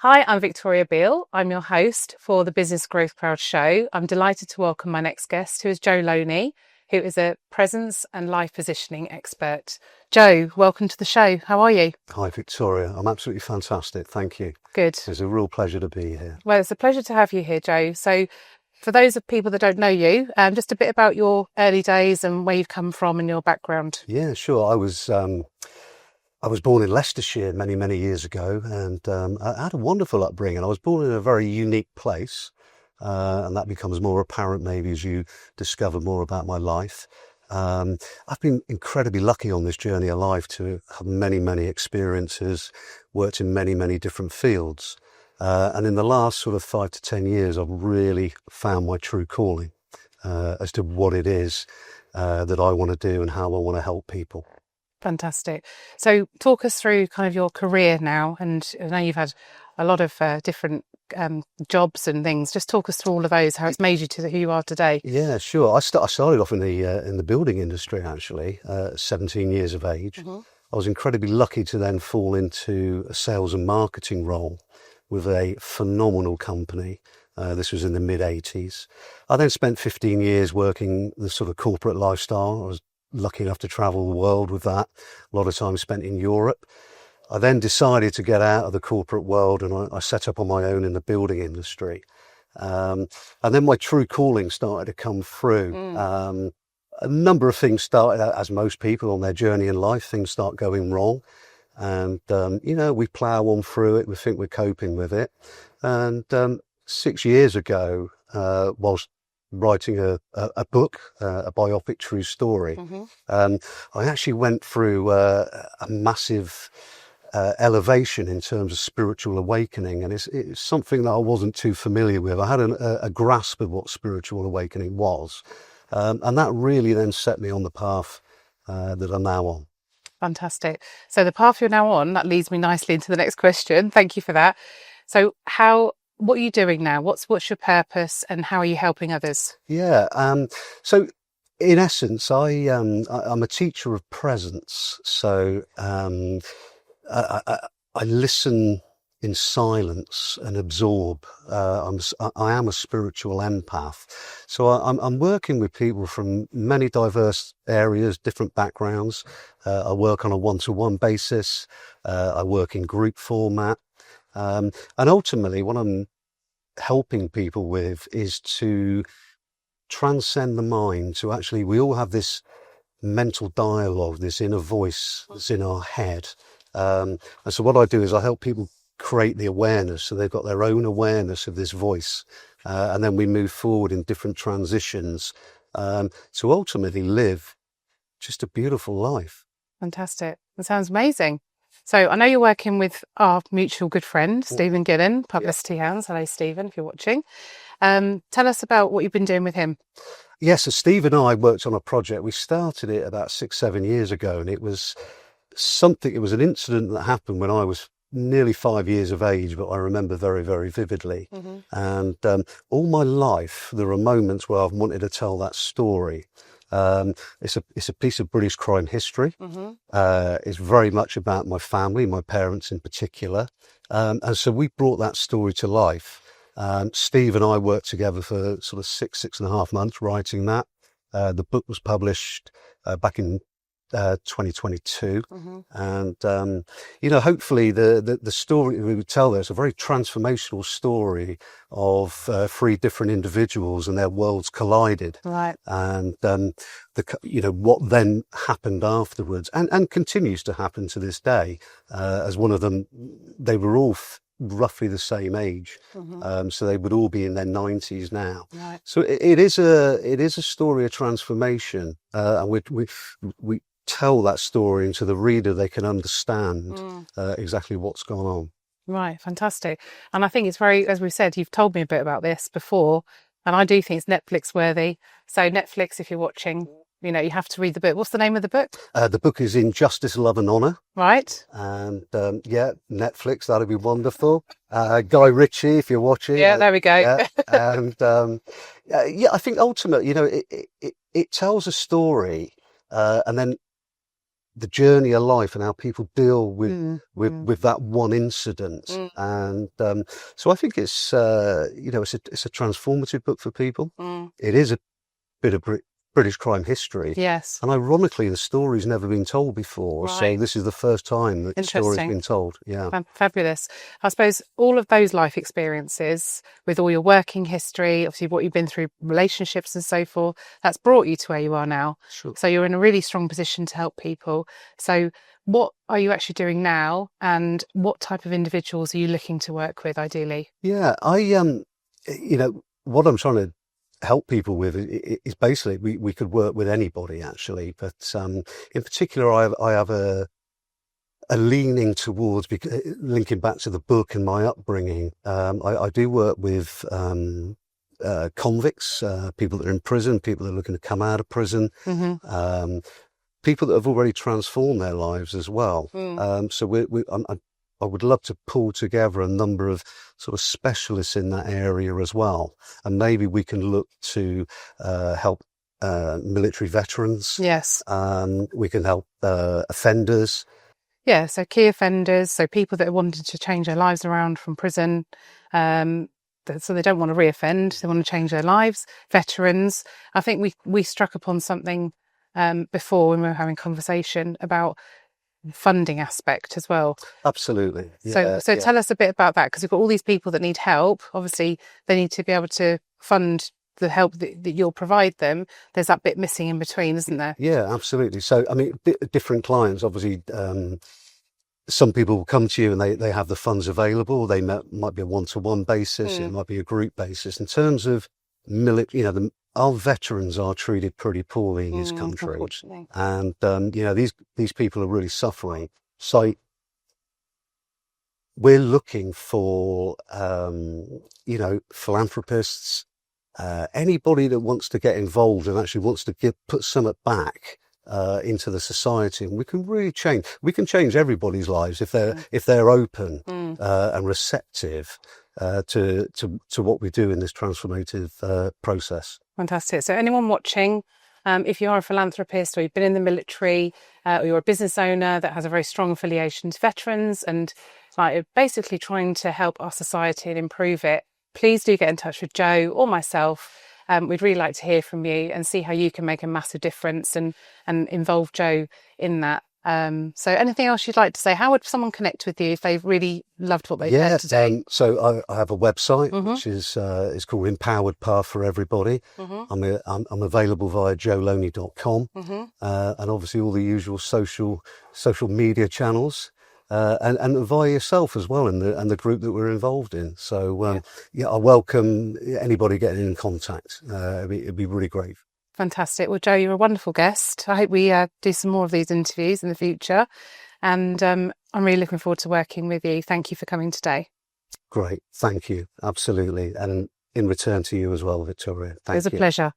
Hi, I'm Victoria Beale. I'm your host for the Business Growth Crowd show. I'm delighted to welcome my next guest, who is Joe Loney, who is a presence and life positioning expert. Joe, welcome to the show. How are you? Hi, Victoria. I'm absolutely fantastic. Thank you. Good. It's a real pleasure to be here. Well, it's a pleasure to have you here, Joe. So, for those of people that don't know you, just a bit about your early days and where you've come from and your background. Yeah, sure. I was born in Leicestershire many years ago, and I had a wonderful upbringing. I was born in a very unique place, and that becomes more apparent maybe as you discover more about my life. I've been incredibly lucky on this journey of life to have many experiences, worked in many different fields. And in the last sort of 5 to 10 years, I've really found my true calling as to what it is that I want to do and how I want to help people. Fantastic. So, talk us through kind of your career now. And I know you've had a lot of different jobs and things. Just talk us through all of those, how it's made you to who you are today. Yeah, sure. I started off in the building industry actually, 17 years of age. I was incredibly lucky to then fall into a sales and marketing role with a phenomenal company. This was in the mid-80s. I then spent 15 years working the sort of corporate lifestyle. I was lucky enough to travel the world with that. A lot of time spent in Europe. I then decided to get out of the corporate world, and I set up on my own in the building industry. And then my true calling started to come through. A number of things started out, as most people on their journey in life, things start going wrong. And, we plow on through it. We think we're coping with it. And 6 years ago, whilst writing a book, a biopic true story, I actually went through a massive elevation in terms of spiritual awakening, and it's something that I wasn't too familiar with. I had a grasp of what spiritual awakening was, and that really then set me on the path that I'm now on. Fantastic. So the path you're now on, that leads me nicely into the next question. Thank you for that. So what are you doing now? What's your purpose and how are you helping others? Yeah. So in essence, I'm a teacher of presence. So I listen in silence and absorb. I am a spiritual empath. So I'm working with people from many diverse areas, different backgrounds. I work on a one-to-one basis. I work in group format. And ultimately what I'm helping people with is to transcend the mind, to actually, we all have this mental dialogue, this inner voice that's in our head. And so what I do is I help people create the awareness, so they've got their own awareness of this voice, and then we move forward in different transitions to ultimately live just a beautiful life. Fantastic. That sounds amazing. So I know you're working with our mutual good friend, Stephen Gillen, Publicity Hounds. Hello, Stephen, if you're watching. Tell us about what you've been doing with him. Yes, so Steve and I worked on a project. We started it about 6-7 years ago, and it was an incident that happened when I was nearly 5 years of age, but I remember very vividly. And all my life, there are moments where I've wanted to tell that story. It's a piece of British crime history. It's very much about my family, my parents in particular. And so we brought that story to life. Steve and I worked together for sort of 6.5 months writing that. The book was published back in 2022. And hopefully the story we would tell there is a very transformational story of 3 different individuals and their worlds collided, Right. and what then happened afterwards, and continues to happen to this day. As one of them, they were all roughly the same age, so they would all be in their 90s now. Right. So it is a story of transformation, and we tell that story, and to the reader they can understand exactly what's gone on. Right, fantastic. And I think it's very, as we've said, you've told me a bit about this before, and I do think it's Netflix worthy. So Netflix, if you're watching, you have to read the book. What's the name of the book? The book is In Justice, Love and Honour. Right. And Netflix, that'd be wonderful. Guy Ritchie, if you're watching. Yeah, there we go. Yeah. And I think ultimately, it tells a story, and then the journey of life and how people deal with that one incident. And so I think it's it's a transformative book for people. It is a bit of British crime history. Yes. And ironically, the story's never been told before. Right. So this is the first time that the story's been told. Yeah. Fabulous. I suppose all of those life experiences with all your working history, obviously what you've been through, relationships and so forth, that's brought you to where you are now. Sure. So you're in a really strong position to help people. So what are you actually doing now, and what type of individuals are you looking to work with ideally? Yeah, what I'm trying to help people with is basically we could work with anybody actually, but in particular I have a leaning towards, linking back to the book and my upbringing. I do work with convicts, people that are in prison, people that are looking to come out of prison, people that have already transformed their lives as well. So I would love to pull together a number of sort of specialists in that area as well. And maybe we can look to help military veterans. Yes. We can help offenders. Yeah, so key offenders, so people that are wanting to change their lives around from prison. So they don't want to reoffend, they want to change their lives. Veterans. I think we struck upon something before when we were having conversation about funding aspect as well. Absolutely. Yeah, so tell us a bit about that, because we've got all these people that need help. Obviously they need to be able to fund the help that you'll provide them. There's that bit missing in between, isn't there? Yeah, absolutely. So I mean, different clients obviously, some people will come to you and they have the funds available. They might be a one-to-one basis, it might be a group basis. In terms of military, our veterans are treated pretty poorly in this country, and these people are really suffering. So we're looking for philanthropists, anybody that wants to get involved and actually wants to put something back into the society, and we can really change. We can change everybody's lives if they're open and receptive to what we do in this transformative process. Fantastic. So anyone watching, if you are a philanthropist, or you've been in the military, or you're a business owner that has a very strong affiliation to veterans and like basically trying to help our society and improve it, please do get in touch with Joe or myself. We'd really like to hear from you and see how you can make a massive difference and involve Joe in that. So anything else you'd like to say? How would someone connect with you if they've really loved what they've heard today? So I have a website which is called Empowered Path for Everybody. I'm available via joeloney.com, and obviously all the usual social media channels. And via yourself as well, and the group that we're involved in. So I welcome anybody getting in contact. It'd be really great. Fantastic. Well, Joe, you're a wonderful guest. I hope we do some more of these interviews in the future, and I'm really looking forward to working with you. Thank you for coming today. Great, thank you. Absolutely, and in return to you as well, Victoria. Thank you. It was a pleasure.